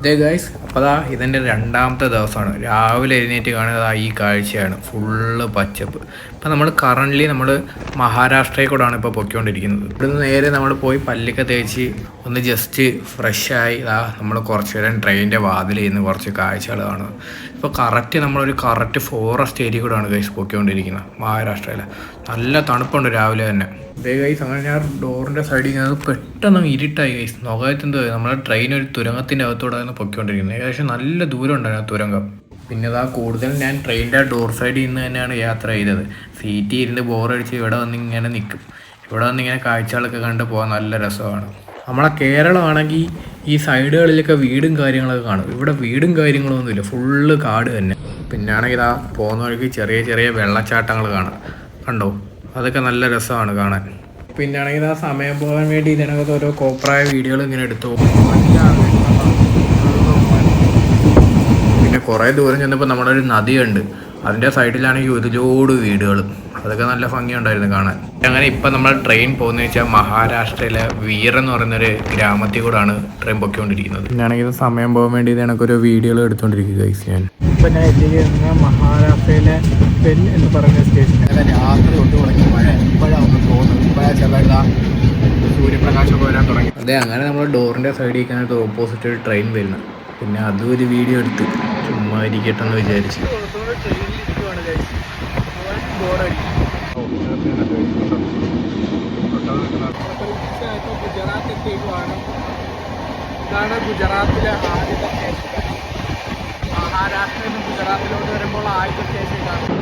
ഇതേ ഗൈസ്, അപ്പോൾ ഇതിൻ്റെ രണ്ടാമത്തെ ദിവസമാണ്. രാവിലെ എഴുന്നേറ്റ് കാണുന്നത് ഈ കാഴ്ചയാണ്, ഫുള്ള് പച്ചപ്പ്. ഇപ്പം നമ്മൾ കറൻ്റ്ലി മഹാരാഷ്ട്രയിൽ കൂടെയാണ് ഇപ്പോൾ പൊയ്ക്കൊണ്ടിരിക്കുന്നത്. ഇവിടുന്ന് നേരെ നമ്മൾ പോയി പല്ലൊക്കെ തേച്ച് ഒന്ന് ജസ്റ്റ് ഫ്രഷായി നമ്മൾ കുറച്ച് നേരം ട്രെയിനിൻ്റെ വാതിൽ ചെയ്യുന്ന കുറച്ച് കാഴ്ചകൾ കാണുന്നത്. ഇപ്പോൾ കറക്റ്റ് ഫോറസ്റ്റ് ഏരിയ കൂടെയാണ് ഗൈസ് പൊയ്ക്കൊണ്ടിരിക്കുന്നത് മഹാരാഷ്ട്രയിൽ. നല്ല തണുപ്പുണ്ട് രാവിലെ തന്നെ. ഇതേ ഗൈസ്, അങ്ങനെ ഞാൻ ഡോറിൻ്റെ സൈഡിൽ നിന്ന് പെട്ടെന്ന് ഇരുട്ടായി ഗൈസ്. നോക്കാത്തെന്തോ നമ്മുടെ ട്രെയിൻ ഒരു തുരങ്കത്തിൻ്റെ അകത്തോടെയാണ് പൊയ്ക്കൊണ്ടിരിക്കുന്നത്. ഏകദേശം നല്ല ദൂരം ഉണ്ടായിരുന്നു ആ തുരങ്കം. പിന്നെ കൂടുതൽ ഞാൻ ട്രെയിനിൻ്റെ ഡോർ സൈഡിൽ നിന്ന് തന്നെയാണ് യാത്ര ചെയ്തത്. സീറ്റിൽ ഇരുന്ന് ബോറടിച്ച് ഇവിടെ വന്നിങ്ങനെ നിൽക്കും. ഇവിടെ വന്നിങ്ങനെ കാഴ്ചകളൊക്കെ കണ്ട് പോകാൻ നല്ല രസമാണ്. നമ്മളെ കേരളമാണെങ്കിൽ ഈ സൈഡുകളിലൊക്കെ വീടും കാര്യങ്ങളൊക്കെ കാണും. ഇവിടെ വീടും കാര്യങ്ങളൊന്നുമില്ല, ഫുള്ള് കാട് തന്നെ. പിന്നാണെങ്കിൽ പോകുന്ന വഴിക്ക് ചെറിയ ചെറിയ വെള്ളച്ചാട്ടങ്ങൾ കാണാം, കണ്ടോ? അതൊക്കെ നല്ല രസമാണ് കാണാൻ. പിന്നാണെങ്കിൽ സമയം പോകാൻ വേണ്ടി ഇതിനകത്ത് ഓരോ കോപ്രായ വീഡിയോകൾ ഇങ്ങനെ എടുത്തു. പിന്നെ കുറേ ദൂരം ചെന്നപ്പോൾ നമ്മുടെ ഒരു നദിയുണ്ട്, അതിൻ്റെ സൈഡിലാണെങ്കിൽ ഒരുപാട് വീടുകൾ. അതൊക്കെ നല്ല ഭംഗിയുണ്ടായിരുന്നു കാണാൻ. അങ്ങനെ ഇപ്പം നമ്മൾ ട്രെയിൻ പോകുന്നത് വെച്ചാൽ മഹാരാഷ്ട്രയിലെ വീർ എന്ന് പറയുന്നൊരു ഗ്രാമത്തിൽ കൂടെയാണ് ട്രെയിൻ പൊയ്ക്കൊണ്ടിരിക്കുന്നത്. പിന്നാണെങ്കിൽ സമയം പോകാൻ വേണ്ടി ഇതിനൊക്കെ വീഡിയോകൾ എടുത്തുകൊണ്ടിരിക്കുക ഗൈസ്. ഇപ്പം ഞാൻ എത്തിക്കുന്ന മഹാരാഷ്ട്രയിലെ പെൻ എന്ന് പറയുന്ന സ്റ്റേഷൻ. രാത്രി തൊട്ട് തുടങ്ങി മഴ ഇപ്പോഴാണ് തോന്നുന്നത്. ഇപ്പോഴാ ചെറുതാ സൂര്യപ്രകാശമൊക്കെ വരാൻ തുടങ്ങി. അതെ, അങ്ങനെ നമ്മൾ ഡോറിൻ്റെ സൈഡിൽ ഓപ്പോസിറ്റ് ഒരു ട്രെയിൻ വരുന്നത്. പിന്നെ അതും ഒരു വീഡിയോ എടുത്ത് ചുമ്മാ ഇരിക്കട്ടെ എന്ന് വിചാരിച്ചു. ഇതാണ് ഗുജറാത്തിലെ ആദ്യത്തെ സ്റ്റേഷൻ. മഹാരാഷ്ട്രയിൽ നിന്ന് ഗുജറാത്തിലോട്ട് വരുമ്പോൾ ആദ്യത്തെ സ്റ്റേഷൻ ഇതാണ്.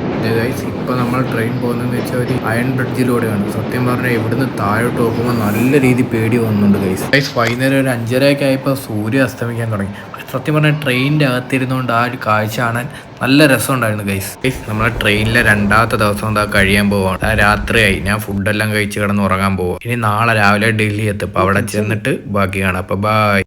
ഇപ്പോൾ നമ്മൾ ട്രെയിൻ പോകുന്നതെന്ന് വെച്ചാൽ ഒരു അയൺ ബ്രിഡ്ജിലൂടെയാണ്. സത്യം പറഞ്ഞാൽ ഇവിടുന്ന് താഴോട്ട് നോക്കുമ്പോൾ നല്ല രീതിയിൽ പേടി വന്നുണ്ട് ഗൈസ്. വൈകുന്നേരം ഒരു 5:30 ആയപ്പോൾ സൂര്യ അസ്തമിക്കാൻ തുടങ്ങി. സത്യം പറഞ്ഞാൽ ട്രെയിനിൻ്റെ അകത്തിരുന്നുകൊണ്ട് ആ ഒരു കാഴ്ച കാണാൻ നല്ല രസമുണ്ടായിരുന്നു ഗൈസ്. നമ്മളെ ട്രെയിനിലെ രണ്ടാമത്തെ ദിവസം കഴിയാൻ പോവാണ്. രാത്രിയായി, ഞാൻ ഫുഡെല്ലാം കഴിച്ച് കിടന്ന് ഉറങ്ങാൻ പോവാം. ഇനി നാളെ രാവിലെ ഡൽഹി എത്തും. അപ്പോൾ അവിടെ ചെന്നിട്ട് ബാക്കി കാണാം. അപ്പോൾ ബൈ.